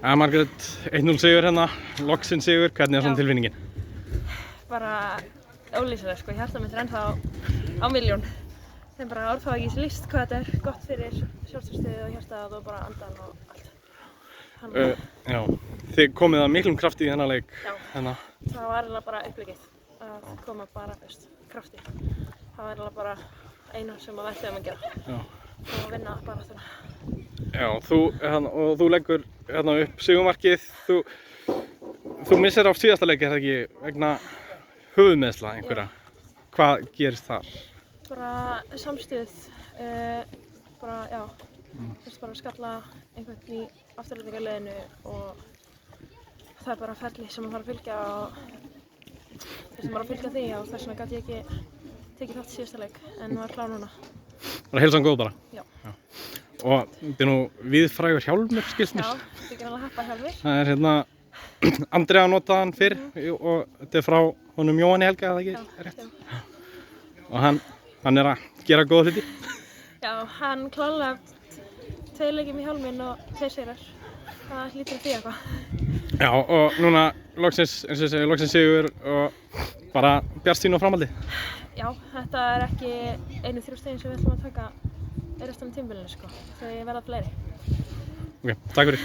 Margrét, 1-0 sigur hérna, loksins sigur, hvernig er svona tilfinningin? Bara ólýsanleg sko, hjartað mitt er ennþá á milljón. Þeim bara orðfá ekki þessi lýst hvað þetta er gott fyrir sjálfstraustið og hjartað og bara andan og allt. Já, þið komið að miklum krafti í þennan leik. Já, það var eiginlega bara upplegið að koma bara krafti. Það var eiginlega bara eina sem við ætluðum að gera. Já. Og vinna bara þarna. Já, þú leggur hérna upp sigurmarkið. Þú missir af síðasta leik, er það ekki, vegna höfuðmeiðsla einhverja? Hvað gerist þar? Bara samstuð, bara skalla einhvern í afturlendingarliðinu og það er bara ferli sem maður þarf að fylgja því og þess vegna gat ég ekki tekið þátt í síðasta leik en var klár núna. Var heilsan góð bara? Já. Og þetta er nú víðfrægur hjálmur, skilst mér? Já, þetta er ekki alveg heppa hjálmur. Það er hérna, Andrea notaði hann fyrr og þetta er frá honum Jóhanni Helga, eða ekki? Já, rétt. Og hann er að gera góða hluti? Já, hann kláraði 2 leikjum í hjálminn og 2 sigrar. Það hlýtur að því eitthvað. Já, og núna loksins, eins og ég segi, loksins sigur og bara bjartsýn á framhaldið. Já, þetta er ekki einu 3 stigin sem við ætlum að taka í restan af tímabilinu sko. Þau verða fleiri. Ok, takk fyrir.